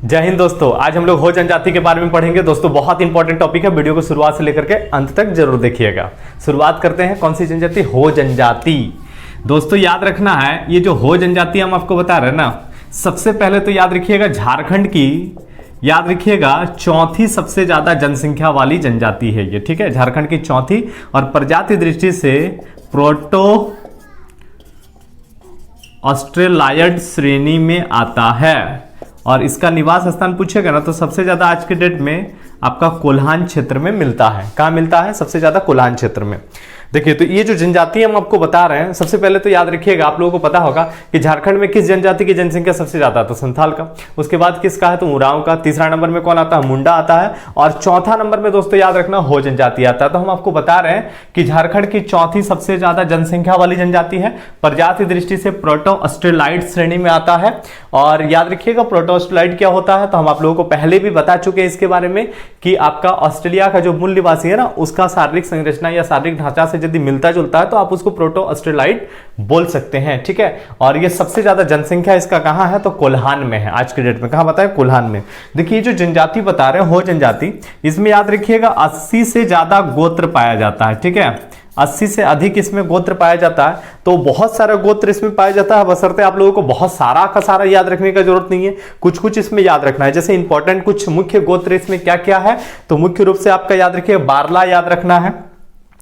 जय हिंद दोस्तों। आज हम लोग हो जनजाति के बारे में पढ़ेंगे। दोस्तों बहुत इंपॉर्टेंट टॉपिक है, वीडियो को शुरुआत से लेकर के अंत तक जरूर देखिएगा। शुरुआत करते हैं। कौन सी जनजाति? हो जनजाति। दोस्तों याद रखना है, ये जो हो जनजाति हम आपको बता रहे हैं ना, सबसे पहले तो याद रखिएगा झारखंड की, याद रखिएगा चौथी सबसे ज्यादा जनसंख्या वाली जनजाति है ये, ठीक है। झारखंड की चौथी और प्रजाति दृष्टि से प्रोटो ऑस्ट्रेलायड श्रेणी में आता है। और इसका निवास स्थान पूछेगा ना तो सबसे ज्यादा आज के डेट में आपका कोल्हान क्षेत्र में मिलता है। कहां मिलता है? सबसे ज्यादा कोल्हान क्षेत्र में। देखिए तो ये जो जनजाति हम आपको बता रहे हैं, सबसे पहले तो याद रखिएगा, आप लोगों को पता होगा कि झारखंड में किस जनजाति की जनसंख्या सबसे ज्यादा है? तो संथाल का। उसके बाद किसका है? तो उरांव का। तीसरा नंबर में कौन आता है? मुंडा आता है। और चौथा नंबर में दोस्तों याद रखना हो जनजाति आता है। तो हम आपको बता रहे हैं कि झारखंड की चौथी सबसे ज्यादा जनसंख्या वाली जनजाति है, प्रजाति दृष्टि से प्रोटो ऑस्ट्रेलाइड श्रेणी में आता है। और याद रखिएगा प्रोटो ऑस्ट्रेलाइड क्या होता है, तो हम आप लोगों को पहले भी बता चुके हैं इसके बारे में कि आपका ऑस्ट्रेलिया का जो मूल निवासी है ना, उसका शारीरिक संरचना या शारीरिक ढांचा से यदि मिलता जुलता है तो आप उसको प्रोटो ऑस्ट्रेलाइड बोल सकते हैं, ठीक है। और ये सबसे ज्यादा जनसंख्या इसका कहां है? तो कोल्हान में है। आज के डेट में कहां बताए? कोल्हान में। देखिए जो जनजाति बता रहे हैं हो जनजाति, इसमें याद रखिएगा 80 से ज्यादा गोत्र पाया जाता है, ठीक है। 80 से अधिक इसमें गोत्र पाया जाता है। तो बहुत सारा गोत्र इसमें पाया जाता है, बशर्ते आप लोगों को बहुत सारा का सारा याद रखने का जरूरत नहीं है, कुछ कुछ इसमें याद रखना है। जैसे इंपॉर्टेंट कुछ मुख्य गोत्र इसमें क्या क्या है, तो मुख्य रूप से आपका याद रखिए बारला याद रखना है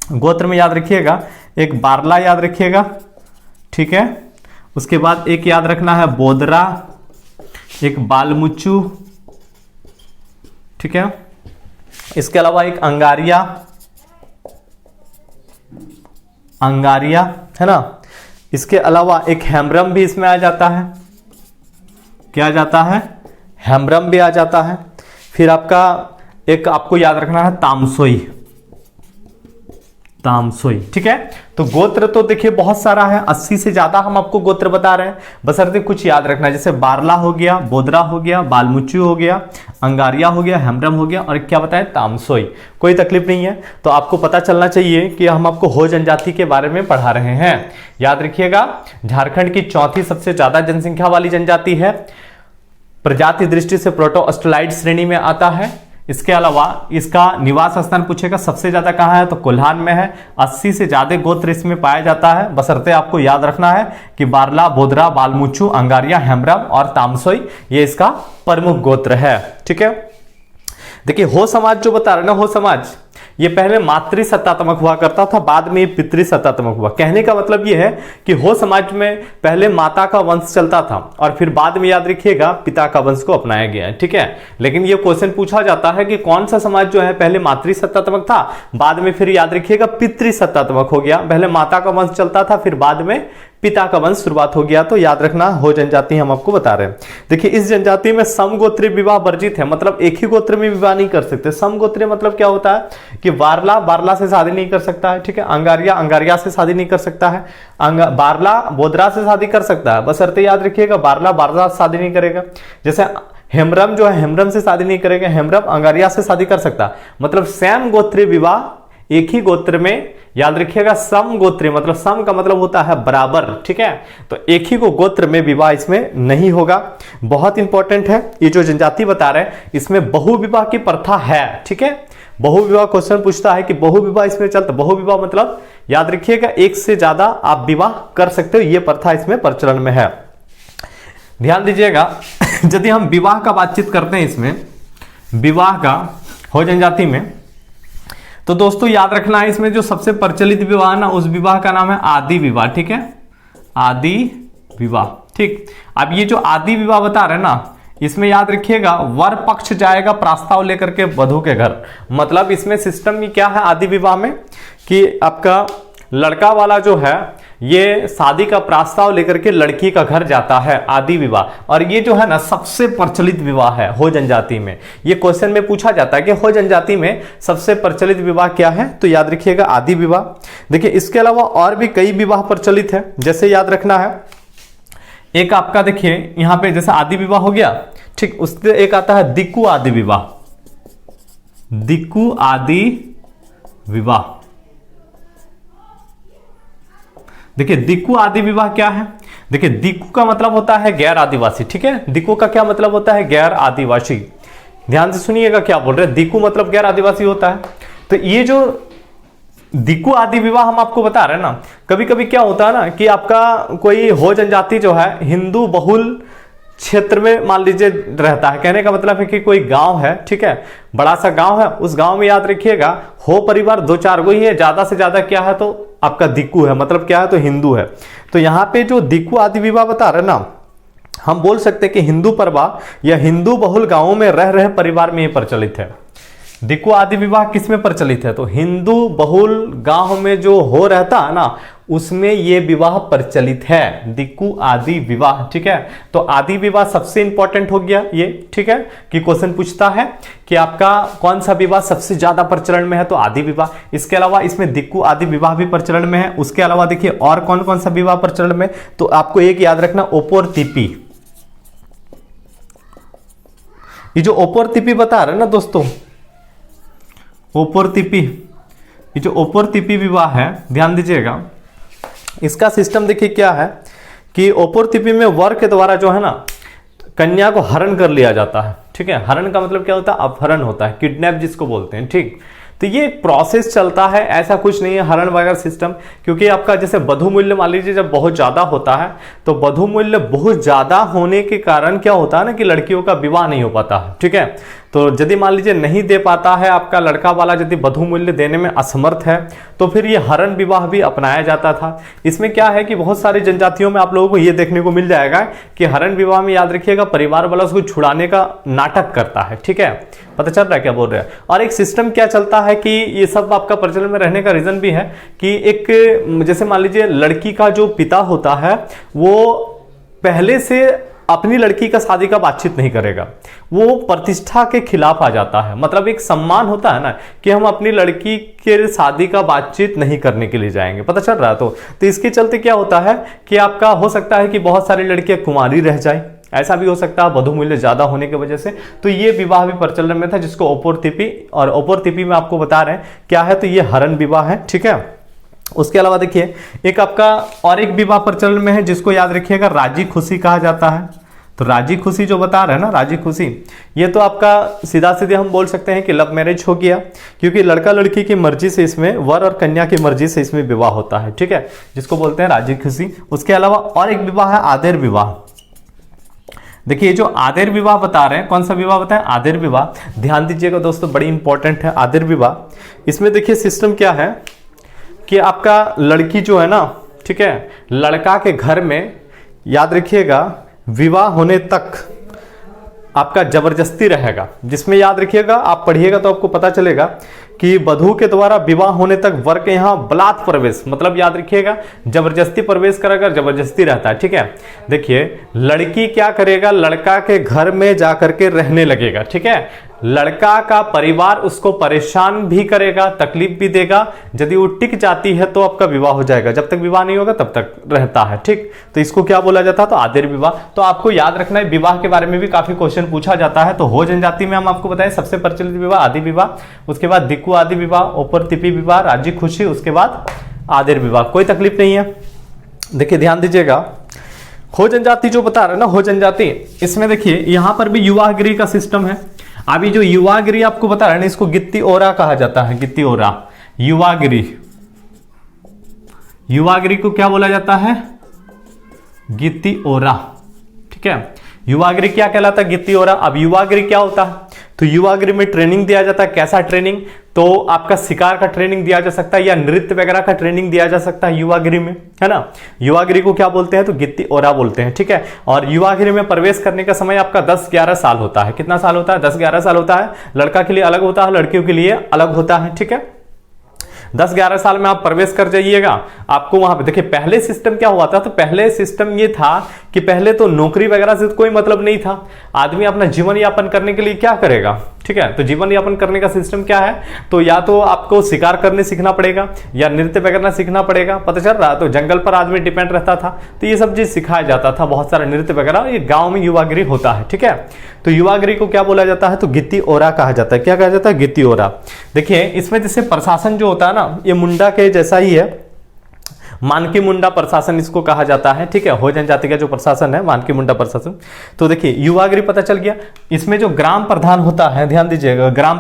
गोत्र में। याद रखिएगा एक बारला याद रखिएगा, ठीक है। उसके बाद एक याद रखना है बोदरा, एक बालमुचू, ठीक है। इसके अलावा एक अंगारिया, अंगारिया है ना। इसके अलावा एक हेम्ब्रम भी इसमें आ जाता है। क्या आ जाता है? हेम्ब्रम भी आ जाता है। फिर आपका एक आपको याद रखना है तामसोई, तामसोई, ठीक है। तो गोत्र तो देखिए बहुत सारा है, 80 से ज्यादा हम आपको गोत्र बता रहे हैं, बशर्ते कुछ याद रखना है। जैसे बारला हो गया, बोदरा हो गया, बालमुचू हो गया, अंगारिया हो गया, हेम्ब्रम हो गया और क्या बताएं? तामसोई। कोई तकलीफ नहीं है। तो आपको पता चलना चाहिए कि हम आपको हो जनजाति के बारे में पढ़ा रहे हैं। याद रखिएगा झारखंड की चौथी सबसे ज्यादा जनसंख्या वाली जनजाति है, प्रजाति दृष्टि से प्रोटो ऑस्ट्रेलाइड श्रेणी में आता है। इसके अलावा इसका निवास स्थान पूछेगा सबसे ज्यादा कहां है, तो कोल्हान में है। 80 से ज्यादा गोत्र इसमें पाया जाता है, बशर्ते आपको याद रखना है कि बारला, बोदरा, बालमुचू, अंगारिया, हेम्ब्रम और तामसोई ये इसका प्रमुख गोत्र है, ठीक है। देखिए हो समाज जो बता रहे ना, हो समाज ये पहले मातृ सत्तात्मक हुआ करता था, बाद में ये पितृ सत्तात्मक हुआ। कहने का मतलब ये है कि हो समाज में पहले माता का वंश चलता था और फिर बाद में याद रखिएगा पिता का वंश को अपनाया गया है, ठीक है। लेकिन ये क्वेश्चन पूछा जाता है कि कौन सा समाज जो है पहले मातृ सत्तात्मक था, बाद में फिर याद रखिएगा पितृ सत्तात्मक हो गया। पहले माता का वंश चलता था, फिर बाद में पिता का वंश शुरुआत हो गया। तो याद रखना हो जनजाति हम आपको बता रहे हैं। देखिए इस जनजाति में समगोत्रीय विवाह वर्जित है, मतलब एक ही गोत्र में विवाह नहीं कर सकते। समगोत्रीय मतलब क्या होता है कि बारला बारला से शादी नहीं कर सकता है, ठीक है। अंगारिया अंगारिया से शादी नहीं कर सकता है, बारला बोदरा से शादी कर सकता है, बशर्ते याद रखिएगा बारला बारला से शादी नहीं करेगा। जैसे हेम्ब्रम जो है हेम्ब्रम से शादी नहीं करेगा, हेम्ब्रम अंगारिया से शादी कर सकता। मतलब सैम गोत्रीय विवाह एक ही गोत्र में, याद रखिएगा सम गोत्रीय मतलब सम का मतलब होता है बराबर, ठीक है। तो एक ही को गोत्र में विवाह इसमें नहीं होगा। बहुत इंपॉर्टेंट है ये जो जनजाति बता रहे हैं, इसमें बहुविवाह की प्रथा है, ठीक है। बहुविवाह क्वेश्चन पूछता है कि बहुविवाह इसमें चलता। बहुविवाह मतलब याद रखिएगा एक से ज्यादा आप विवाह कर सकते हो, ये प्रथा इसमें प्रचलन में है। ध्यान दीजिएगा यदि हम विवाह का बातचीत करते हैं इसमें, विवाह का हो जनजाति में, तो दोस्तों याद रखना है इसमें जो सबसे प्रचलित विवाह ना, उस विवाह का नाम है आदि विवाह, ठीक है। आदि विवाह, ठीक। अब ये जो आदि विवाह बता रहे हैं ना, इसमें याद रखिएगा वर पक्ष जाएगा प्रस्ताव लेकर के वधू के घर। मतलब इसमें सिस्टम में क्या है आदि विवाह में कि आपका लड़का वाला जो है ये शादी का प्रस्ताव लेकर के लड़की का घर जाता है, आदि विवाह। और ये जो है ना सबसे प्रचलित विवाह है हो जनजाति में। ये क्वेश्चन में पूछा जाता है कि हो जनजाति में सबसे प्रचलित विवाह क्या है, तो याद रखिएगा आदि विवाह। देखिए इसके अलावा और भी कई विवाह प्रचलित है, जैसे याद रखना है एक आपका देखिए यहां पे जैसे आदि विवाह हो गया, ठीक। उससे एक आता है दिक्कु आदि विवाह, दिक्कु आदि विवाह। देखिए दिक्कु आदि विवाह क्या है? देखिए दिक्कू का मतलब होता है गैर आदिवासी, ठीक है। दिक्कू का क्या मतलब होता है? गैर आदिवासी। ध्यान से सुनिएगा क्या बोल रहे हैं, दिक्कू मतलब गैर आदिवासी होता है। तो ये जो दिक्कू आदि विवाह हम आपको बता रहे हैं ना, कभी कभी क्या होता है ना कि आपका कोई हो जनजाति जो है हिंदू बहुल क्षेत्र में मान लीजिए रहता है, कहने का मतलब है कि कोई गांव है, ठीक है, बड़ा सा गांव है, उस गांव में याद रखिएगा हो परिवार 2-4 गो ही है, ज्यादा से ज्यादा क्या है तो आपका दिक्कू है, मतलब क्या है तो हिंदू है। तो यहाँ पे जो दिक्कू आदि विवाह बता रहे ना, हम बोल सकते हैं कि हिंदू परिवार या हिंदू बहुल गांवों में रह रहे परिवार में ये प्रचलित है। दिक्कू आदि विवाह किस में प्रचलित है? तो हिंदू बहुल गांव में जो हो रहता है ना, उसमें ये विवाह प्रचलित है, दिक्कू आदि विवाह, ठीक है। तो आदि विवाह सबसे इंपॉर्टेंट हो गया ये, ठीक है, कि क्वेश्चन पूछता है कि आपका कौन सा विवाह सबसे ज्यादा प्रचलन में है, तो आदि विवाह। इसके अलावा इसमें दिक्कू आदि विवाह भी प्रचलन में है। उसके अलावा देखिए और कौन कौन सा विवाह प्रचलन में, तो आपको एक याद रखना, ओपोर तिपी। ये जो ओपोर तिपी बता रहे हैं ना दोस्तों, ओपोर तिपी, ये जो ओपोर तिपी विवाह है, ध्यान दीजिएगा, इसका सिस्टम देखिए क्या है कि ओपोर तिपी में वर के द्वारा जो है ना कन्या को हरण कर लिया जाता है, ठीक है। हरण का मतलब क्या होता है? अपहरण होता है, किडनैप जिसको बोलते हैं, ठीक। तो ये प्रोसेस चलता है, ऐसा कुछ नहीं है हरण वगैरह सिस्टम, क्योंकि आपका जैसे वधु मूल्य मान लीजिए जब बहुत ज्यादा होता है, तो वधु मूल्य बहुत ज्यादा होने के कारण क्या होता है ना कि लड़कियों का विवाह नहीं हो पाता है, ठीक है। तो यदि मान लीजिए नहीं दे पाता है आपका लड़का वाला, यदि वधु मूल्य देने में असमर्थ है, तो फिर ये हरण विवाह भी अपनाया जाता था। इसमें क्या है कि बहुत सारी जनजातियों में आप लोगों को ये देखने को मिल जाएगा कि हरण विवाह में याद रखिएगा परिवार वाला उसको छुड़ाने का नाटक करता है, ठीक है। पता चल रहा है क्या बोल रहे हैं? और एक सिस्टम क्या चलता है कि ये सब आपका प्रचलन में रहने का रीजन भी है कि एक जैसे मान लीजिए लड़की का जो पिता होता है वो पहले से अपनी लड़की का शादी का बातचीत नहीं करेगा, वो प्रतिष्ठा के खिलाफ आ जाता है। मतलब एक सम्मान होता है ना कि हम अपनी लड़की के शादी का बातचीत नहीं करने के लिए जाएंगे, पता चल रहा है। तो इसके चलते क्या होता है कि आपका हो सकता है कि बहुत सारी लड़कियां कुंवारी रह जाए, ऐसा भी हो सकता है वधु मूल्य ज्यादा होने की वजह से। तो ये विवाह भी प्रचलन में था जिसको ओपोर तिपी, और ओपोर तिपी में आपको बता रहे हैं क्या है, तो ये हरण विवाह है, ठीक है। उसके अलावा देखिए एक आपका और एक विवाह प्रचलन में है जिसको याद रखिएगा राजी खुशी कहा जाता है। तो राजी खुशी जो बता रहे हैं ना, राजी खुशी, ये तो आपका सीधा सीधे हम बोल सकते हैं कि लव मैरिज हो गया, क्योंकि लड़का लड़की की मर्जी से इसमें, वर और कन्या की मर्जी से इसमें विवाह होता है, ठीक है, जिसको बोलते हैं राजी खुशी। उसके अलावा और एक विवाह है आदेर विवाह। देखिए जो आदेर विवाह बता रहे हैं, कौन सा विवाह बताएं? आदेर विवाह। ध्यान दीजिएगा दोस्तों, बड़ी इंपॉर्टेंट है आदेर विवाह। इसमें देखिए सिस्टम क्या है कि आपका लड़की जो है ना, ठीक है, लड़का के घर में याद रखिएगा विवाह होने तक आपका जबरदस्ती रहेगा, जिसमें याद रखिएगा आप पढ़िएगा तो आपको पता चलेगा कि वधु के द्वारा विवाह होने तक वर के यहाँ बलात् प्रवेश, मतलब याद रखिएगा जबरदस्ती प्रवेश करेगा, जबरदस्ती रहता है, ठीक है। देखिए लड़की क्या करेगा, लड़का के घर में जाकर के रहने लगेगा, ठीक है। लड़का का परिवार उसको परेशान भी करेगा, तकलीफ भी देगा, यदि वो टिक जाती है तो आपका विवाह हो जाएगा, जब तक विवाह नहीं होगा तब तक रहता है, ठीक। तो इसको क्या बोला जाता है? तो आदेर विवाह। तो आपको याद रखना है विवाह के बारे में भी काफी क्वेश्चन पूछा जाता है। तो हो जनजाति में हम आपको बताएं सबसे प्रचलित विवाह आदि विवाह, उसके बाद दिक्कू आदि विवाह, ओपर तिपी विवाह, राजी खुशी, उसके बाद आदेर विवाह। कोई तकलीफ नहीं है। देखिए ध्यान दीजिएगा, हो जनजाति जो बता रहे ना, हो जनजाति, इसमें देखिए यहां पर भी युवागिरी का सिस्टम है। अभी जो युवागिरी आपको बता रहे हैं इसको गित्ती ओरा कहा जाता है, गित्ती ओरा, युवागिरी। युवागिरी को क्या बोला जाता है? गित्ती ओरा, ठीक है। युवागिरी क्या कहलाता है? गित्ती ओरा। अब युवागिरी क्या होता है? तो युवागिरी में ट्रेनिंग दिया जाता है। कैसा ट्रेनिंग? तो आपका शिकार का ट्रेनिंग दिया जा सकता है या नृत्य वगैरह का ट्रेनिंग दिया जा सकता है युवागिरी में, है ना। युवागिरी को क्या बोलते हैं? तो गित्ती ओरा बोलते हैं, ठीक है। और युवागिरी में प्रवेश करने का समय आपका 10-11 साल होता है। कितना साल होता है? 10-11 साल होता है। लड़का के लिए अलग होता है, लड़कियों के लिए अलग होता है, ठीक है। 10-11 साल में आप प्रवेश कर जाइएगा, आपको वहां पे देखिए पहले सिस्टम क्या हुआ था, तो पहले सिस्टम ये था कि पहले तो नौकरी वगैरह से कोई मतलब नहीं था। आदमी अपना जीवन यापन करने के लिए क्या करेगा, ठीक है। तो जीवन यापन करने का सिस्टम क्या है, तो या तो आपको शिकार करने सीखना पड़ेगा या नृत्य वगैरह सीखना पड़ेगा, पता चल रहा। तो जंगल पर आदमी डिपेंड रहता था, तो ये सब चीज सिखाया जाता था, बहुत सारा नृत्य वगैरह, ये गांव में युवागिरी होता है, ठीक है। तो युवागिरी को क्या बोला जाता है? तो गित्ती ओरा कहा जाता है। क्या कहा जाता है? गित्ती ओरा। देखिए इसमें जैसे प्रशासन जो होता है ना, ये मुंडा के जैसा ही है। मानकी मुंडा प्रशासन इसको कहा जाता है, ठीक है। हो जनजाति का जो प्रशासन है मानकी मुंडा प्रशासन। तो देखिए युवागिरी पता चल गया। इसमें जो ग्राम प्रधान होता है, ध्यान दीजिएगा, ग्राम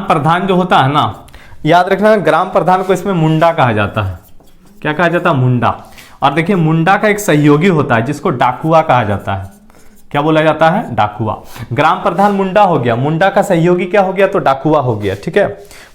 प्रधान जो होता है ना, याद रखना ग्राम प्रधान को इसमें मुंडा कहा जाता है। क्या कहा जाता है? मुंडा। और देखिए मुंडा का एक सहयोगी होता है जिसको डाकुआ कहा जाता है। क्या बोला जाता है? डाकुआ। ग्राम प्रधान मुंडा हो गया, मुंडा का सहयोगी क्या हो गया? तो डाकुआ हो गया, ठीक है।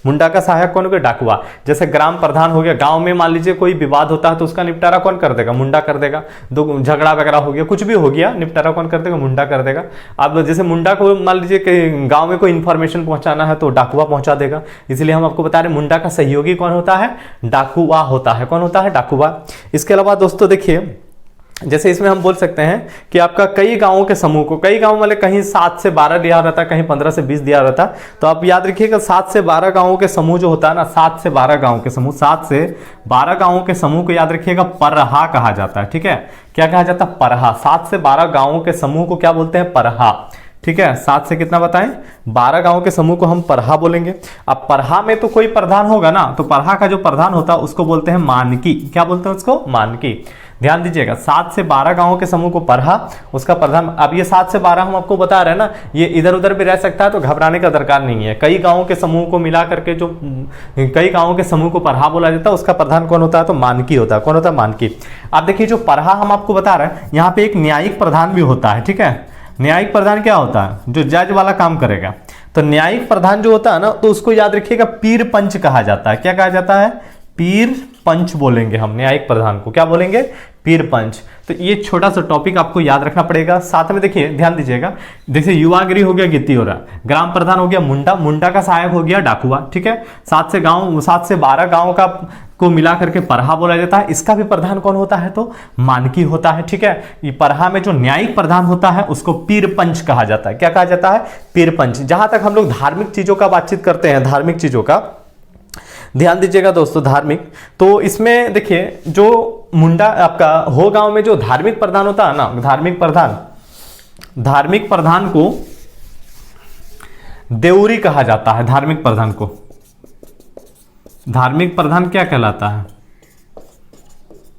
मुंडा का सहायक कौन हो गया? डाकुआ। जैसे ग्राम प्रधान हो गया, गांव में मान लीजिए कोई विवाद होता है तो उसका निपटारा कौन कर देगा? मुंडा कर देगा। दो झगड़ा वगैरह हो गया, कुछ भी हो गया, निपटारा कौन कर देगा? मुंडा कर देगा। अब जैसे मुंडा को मान लीजिए कि गांव में कोई इंफॉर्मेशन पहुंचाना है तो डाकुआ पहुंचा देगा। इसलिए हम आपको बता रहे हैं मुंडा का सहयोगी कौन होता है? डाकुआ होता है। कौन होता है? डाकुआ। इसके अलावा दोस्तों देखिए, जैसे इसमें हम बोल सकते हैं कि आपका कई गांवों के समूह को, कई गांव वाले कहीं 7 से 12 दिया रहता है, कहीं 15 से 20 दिया रहता है। तो आप याद रखिएगा 7 से 12 गांवों के समूह जो होता है ना, 7 से 12 गांवों के समूह, 7 से 12 गांवों के समूह को याद रखिएगा परहा कहा जाता है, ठीक है। क्या कहा जाता है? परहा। 7 से 12 गांवों के समूह को क्या बोलते हैं? परहा, ठीक है। 7 से कितना बताएं? 12 गांवों के समूह को हम परहा बोलेंगे। अब परहा में तो कोई प्रधान होगा ना, तो परहा का जो प्रधान होता है उसको बोलते हैं मानकी। क्या बोलते हैं उसको? मानकी। ध्यान दीजिएगा 7 से 12 गांवों के समूह को परहा, उसका प्रधान। अब ये 7 से 12 हम आपको बता रहे हैं ना, ये इधर उधर भी रह सकता है तो घबराने का दरकार नहीं है। कई गांवों के समूह को मिला करके जो कई गांवों के समूह को परहा बोला जाता है, उसका प्रधान कौन होता है? तो मानकी होता है। कौन होता है? मानकी। अब देखिए जो परहा हम आपको बता रहे हैं, यहाँ पे एक न्यायिक प्रधान भी होता है, ठीक है। न्यायिक प्रधान क्या होता है? जो जज वाला काम करेगा। तो न्यायिक प्रधान जो होता है ना, तो उसको याद रखिएगा पीर पंच कहा जाता है। क्या कहा जाता है? पीर पंच बोलेंगे हम न्यायिक प्रधान को। क्या बोलेंगे? पीर पंच। तो ये छोटा सा टॉपिक आपको याद रखना पड़ेगा। साथ में देखिए ध्यान दीजिएगा, जैसे युवागिरी हो गया गित्ती हो रहा, ग्राम प्रधान हो गया मुंडा, मुंडा का सहायक हो गया डाकुआ, ठीक है। 7 से 12 गांव का को मिला करके परहा बोला जाता है। इसका भी प्रधान कौन होता है? तो मानकी होता है, ठीक है। ये परहा में जो न्यायिक प्रधान होता है उसको पीर पंच कहा जाता है। क्या कहा जाता है? पीर पंच। जहां तक हम लोग धार्मिक चीजों का बातचीत करते हैं, धार्मिक चीजों का ध्यान दीजिएगा दोस्तों, धार्मिक, तो इसमें देखिए जो मुंडा आपका हो गांव में जो धार्मिक प्रधान होता है ना, धार्मिक प्रधान को देउरी कहा जाता है। धार्मिक प्रधान को धार्मिक प्रधान क्या कहलाता है?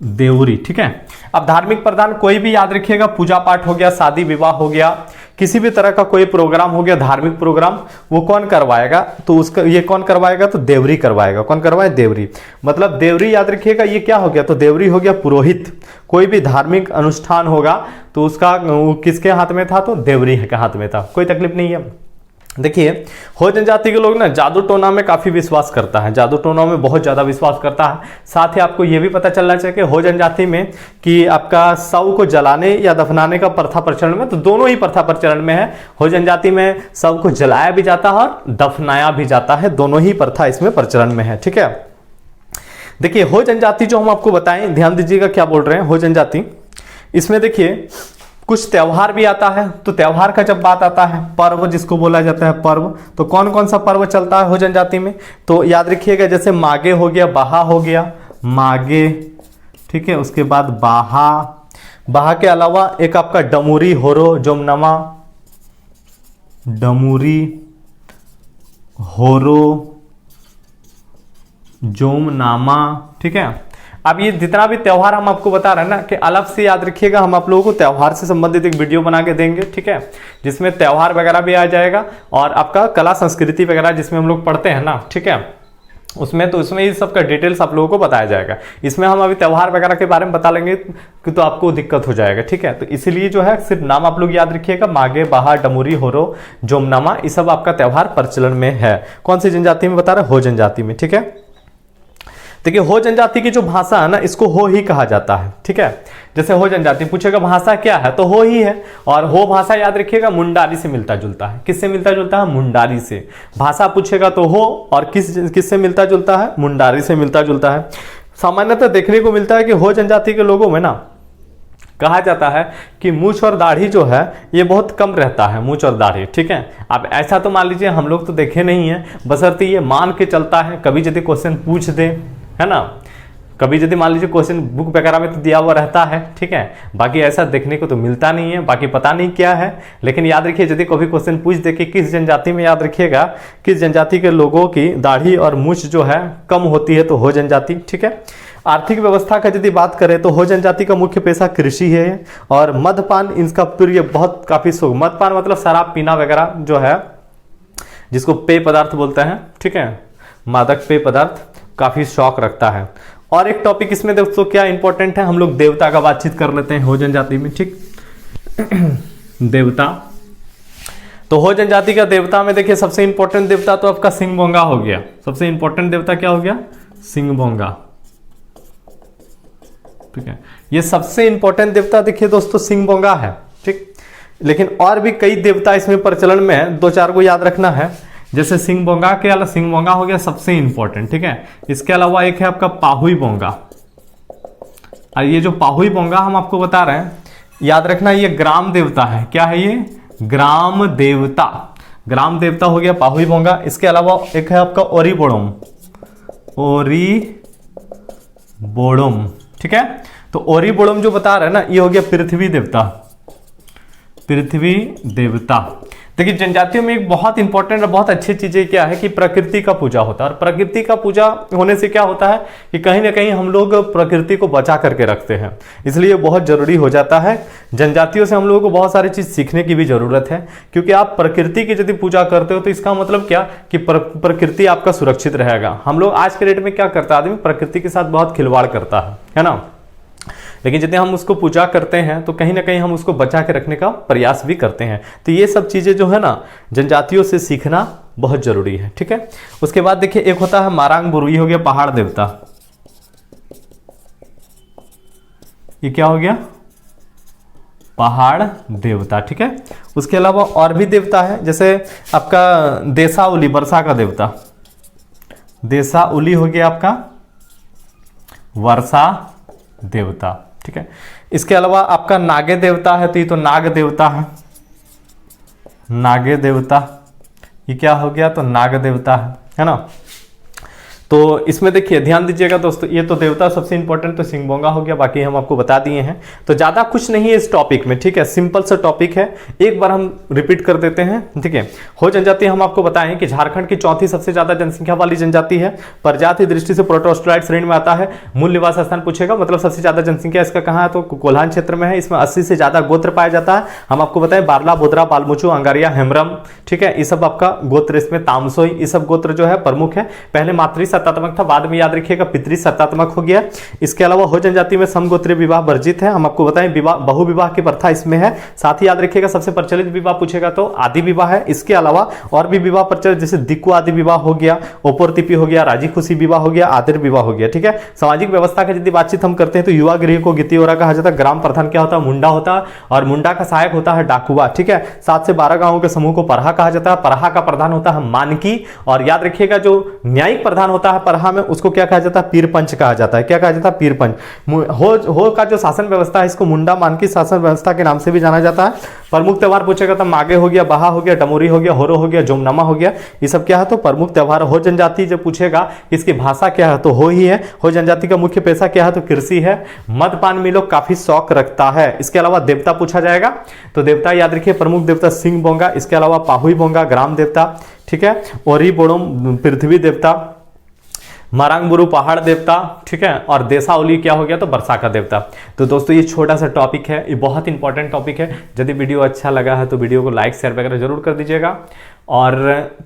देउरी, ठीक है। अब धार्मिक प्रधान कोई भी याद रखिएगा, पूजा पाठ हो गया, शादी विवाह हो गया, किसी भी तरह का कोई प्रोग्राम हो गया धार्मिक प्रोग्राम, वो कौन करवाएगा? तो उसका ये कौन करवाएगा? तो देवरी करवाएगा। कौन करवाए? देवरी। मतलब देवरी याद रखिएगा ये क्या हो गया? तो देवरी हो गया पुरोहित। कोई भी धार्मिक अनुष्ठान होगा तो उसका किसके हाथ में था? तो देवरी के हाथ में था। कोई तकलीफ नहीं है। देखिए हो जनजाति के लोग ना जादू टोना में काफी विश्वास करता है, जादू टोना में बहुत ज्यादा विश्वास करता है। साथ ही आपको यह भी पता चलना चाहिए कि हो जनजाति में कि आपका शव को जलाने या दफनाने का प्रथा प्रचलन में, तो दोनों ही प्रथा प्रचलन में है। हो जनजाति में शव को जलाया भी जाता है और दफनाया भी जाता है, दोनों ही प्रथा इसमें प्रचलन में है, ठीक है। देखिए हो जनजाति जो हम आपको बताएं, ध्यान दीजिएगा क्या बोल रहे हैं। हो जनजाति इसमें देखिए कुछ त्योहार भी आता है। तो त्योहार का जब बात आता है, पर्व जिसको बोला जाता है पर्व, तो कौन कौन सा पर्व चलता है हो जनजाति में? तो याद रखिएगा जैसे मागे हो गया, बाहा हो गया, मागे, ठीक है। उसके बाद बाहा, बाहा के अलावा एक आपका डमूरी होरो जोमनमा, डमूरी होरो जोमनामा, ठीक है। अब ये जितना भी त्योहार हम आपको बता रहे हैं ना, कि अलग से याद रखिएगा, हम आप लोगों को त्योहार से संबंधित एक वीडियो बना के देंगे, ठीक है, जिसमें त्योहार वगैरह भी आ जाएगा और आपका कला संस्कृति वगैरह जिसमें हम लोग पढ़ते हैं ना, ठीक है, उसमें तो इसमें ये सब का डिटेल्स आप लोगों को बताया जाएगा। इसमें हम अभी त्योहार वगैरह के बारे में बता लेंगे कि तो आपको दिक्कत हो जाएगा, ठीक है। तो इसलिए जो है सिर्फ नाम आप लोग याद रखिएगा, मागे, बाहा, डमूरी, होरो, जोमनामा, ये सब आपका त्योहार प्रचलन में है। कौन सी जनजाति में बता रहे? हो जनजाति में, ठीक है। देखिए हो जनजाति की जो भाषा है ना, इसको हो ही कहा जाता है, ठीक है। जैसे हो जनजाति पूछेगा भाषा क्या है, तो हो ही है। और हो भाषा याद रखिएगा मुंडारी से मिलता जुलता है। किससे मिलता जुलता है? मुंडारी से। भाषा पूछेगा तो हो, और किससे मिलता जुलता है? मुंडारी से मिलता जुलता है। सामान्यतः देखने को मिलता है कि हो जनजाति के लोगों में ना कहा जाता है कि मूछ और दाढ़ी जो है ये बहुत कम रहता है, मूछ और दाढ़ी, ठीक है। अब ऐसा तो मान लीजिए हम लोग तो देखे नहीं है, बशर्ते ये मान के चलता है, कभी यदि क्वेश्चन पूछ दे, है ना, कभी यदि मान लीजिए क्वेश्चन बुक वगैरह में तो दिया हुआ रहता है, ठीक है, बाकी ऐसा देखने को तो मिलता नहीं है, बाकी पता नहीं क्या है। लेकिन याद रखिए यदि कभी क्वेश्चन पूछ दे कि किस जनजाति में, याद रखिएगा किस जनजाति के लोगों की दाढ़ी और मूछ जो है कम होती है, तो हो जनजाति, ठीक है। आर्थिक व्यवस्था का यदि बात करें तो हो जनजाति का मुख्य पेशा कृषि है, और मदपान इनका प्रिय बहुत काफी शौक, मदपान मतलब शराब पीना वगैरह जो है, जिसको पेय पदार्थ बोलते हैं, ठीक है, मादक पेय पदार्थ काफी शौक रखता है। और एक टॉपिक इसमें दोस्तों क्या इंपॉर्टेंट है, हम लोग देवता का बातचीत कर लेते हैं हो जनजाति में, ठीक। देवता, तो हो जनजाति का देवता में देखिए सबसे इंपॉर्टेंट देवता तो आपका सिंहभोंगा हो गया। सबसे इंपॉर्टेंट देवता क्या हो गया, सिंहभोंगा, ठीक है। ये सबसे इंपॉर्टेंट देवता देखिए दोस्तों सिंहभोंगा है, ठीक। लेकिन और भी कई देवता इसमें प्रचलन में है, 2-4 को याद रखना है। जैसे सिंहभोंगा के अलावा, सिंहभोंगा हो गया सबसे इंपॉर्टेंट, ठीक है। इसके अलावा एक है आपका पाहुई बोंगा, और ये जो पाहुई बोंगा हम आपको बता रहे हैं, याद रखना ये ग्राम देवता है। क्या है ये, ग्राम देवता, ग्राम देवता हो गया पाहुई बोंगा। इसके अलावा एक है आपका ओरी बोड़ोम, ओरी बोड़ोम, ठीक है। तो ओरी बोड़ोम जो बता रहे हैं ना, ये हो गया पृथ्वी देवता, पृथ्वी देवता। देखिए जनजातियों में एक बहुत इंपॉर्टेंट और बहुत अच्छी चीजें क्या है कि प्रकृति का पूजा होता है, और प्रकृति का पूजा होने से क्या होता है कि कहीं ना कहीं हम लोग प्रकृति को बचा करके रखते हैं, इसलिए बहुत जरूरी हो जाता है। जनजातियों से हम लोगों को बहुत सारी चीज सीखने की भी जरूरत है, क्योंकि आप प्रकृति की यदि पूजा करते हो तो इसका मतलब क्या कि प्रकृति आपका सुरक्षित रहेगा। हम लोग आज के डेट में क्या करता है, आदमी प्रकृति के साथ बहुत खिलवाड़ करता है ना। लेकिन यदि हम उसको पूजा करते हैं तो कहीं ना कहीं हम उसको बचा के रखने का प्रयास भी करते हैं। तो ये सब चीजें जो है ना जनजातियों से सीखना बहुत जरूरी है, ठीक है। उसके बाद देखिए एक होता है मारांग बुरु, ये हो गया पहाड़ देवता, ये क्या हो गया, पहाड़ देवता, ठीक है। उसके अलावा और भी देवता है, जैसे आपका देसाउली, वर्षा का देवता, देसाउली हो गया आपका वर्षा देवता, ठीक है। इसके अलावा आपका नागे देवता है, तो ये तो नाग देवता है, नागे देवता, ये क्या हो गया, तो नाग देवता है ना। तो इसमें देखिए ध्यान दीजिएगा दोस्तों, ये तो देवता सबसे इंपॉर्टेंट तो सिंहभोंगा हो गया, बाकी हम आपको बता दिए हैं। तो ज्यादा कुछ नहीं है इस टॉपिक में, ठीक है, सिंपल सा टॉपिक है, एक बार हम रिपीट कर देते हैं, ठीक है। हो जनजाति हम आपको बताएं कि झारखंड की चौथी सबसे ज्यादा जनसंख्या वाली जनजाति है, प्रजाति दृष्टि से प्रोटोस्टोलाइट श्रेणी में आता है। मूल निवास स्थान पूछेगा, मतलब सबसे ज्यादा जनसंख्या इसका कहाँ है, तो कोल्हान क्षेत्र में है। इसमें 80 से ज्यादा गोत्र पाया जाता है। हम आपको बताएं बारला, बोदरा, बालमुचु, अंगारिया, हेम्ब्रम, ठीक है, ये सब आपका गोत्र, इसमें तामसोई, ये सब गोत्र जो है प्रमुख है। पहले मातृ सत्तात्मक था, बाद में याद रखिएगा पितृ सत्तात्मक हो गया। इसके अलावा हो जनजाति में समगोत्रीय विवाह वर्जित है। हम आपको बताएं विवाह, बहु विवाह की प्रथा इसमें है। साथ ही याद रखिएगा सबसे प्रचलित विवाह पूछेगा तो आदि विवाह है। इसके अलावा और भी विवाह प्रचलित, जैसे दिक्कु आदि विवाह हो गया, ओपोरतिपी हो गया, राजी खुशी विवाह हो गया, आदिर विवाह हो गया, ठीक है। सामाजिक व्यवस्था की यदि बातचीत हम करते हैं तो युवा गृह को गितियोरा कहा जाता है। ग्राम प्रधान क्या होता है, मुंडा होता है, और मुंडा का सहायक होता है डाकुआ, ठीक है। 7 से 12 गांवों के समूह को परहा कहा जाता है। परहा का प्रधान होता है मानकी, और याद रखिएगा जो न्यायिक प्रधान होता है परहा में, उसको क्या कहा जाता है, पीरपंच कहा जाता है। क्या कहा जाता है, पीरपंच। हो का जो शासन व्यवस्था है, इसको मुंडा मानकी शासन व्यवस्था के नाम से भी जाना जाता है। प्रमुख त्यौहार पूछेगा तो मागे हो गया, बहा हो गया, डमोरी हो गया, होरो हो गया, जोमनामा हो गया, ये सब क्या है, तो प्रमुख त्यौहार। हो जनजाति जब पूछेगा इसकी भाषा क्या है, तो हो ही है। हो जनजाति का मुख्य पेशा क्या है, तो कृषि है। मदपान में लोग काफी शौक रखता है। इसके अलावा देवता पूछा जाएगा, तो देवता याद रखिए प्रमुख देवता सिंहभोंगा, इसके अलावा पाहुई बोंगा ग्राम देवता, ठीक है, ओरी बोड़ोम पृथ्वी देवता, मारांगबुरु पहाड़ देवता, ठीक है, और देसाउली क्या हो गया, तो वर्षा का देवता। तो दोस्तों ये छोटा सा टॉपिक है, ये बहुत इंपॉर्टेंट टॉपिक है। यदि वीडियो अच्छा लगा है तो वीडियो को लाइक शेयर वगैरह जरूर कर दीजिएगा, और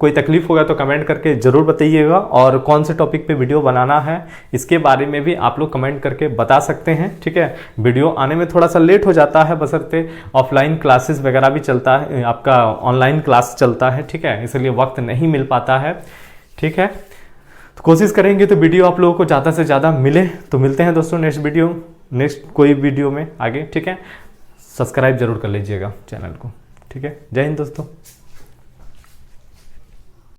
कोई तकलीफ होगा तो कमेंट करके जरूर बताइएगा, और कौन से टॉपिक पे वीडियो बनाना है इसके बारे में भी आप लोग कमेंट करके बता सकते हैं, ठीक है। वीडियो आने में थोड़ा सा लेट हो जाता है, बशर्ते ऑफलाइन क्लासेस वगैरह भी चलता है, आपका ऑनलाइन क्लास चलता है, ठीक है, इसलिए वक्त नहीं मिल पाता है, ठीक है। तो कोशिश करेंगे तो वीडियो आप लोगों को ज़्यादा से ज़्यादा मिले। तो मिलते हैं दोस्तों नेक्स्ट कोई वीडियो में आगे, ठीक है। सब्सक्राइब जरूर कर लीजिएगा चैनल को, ठीक है। जय हिंद दोस्तों।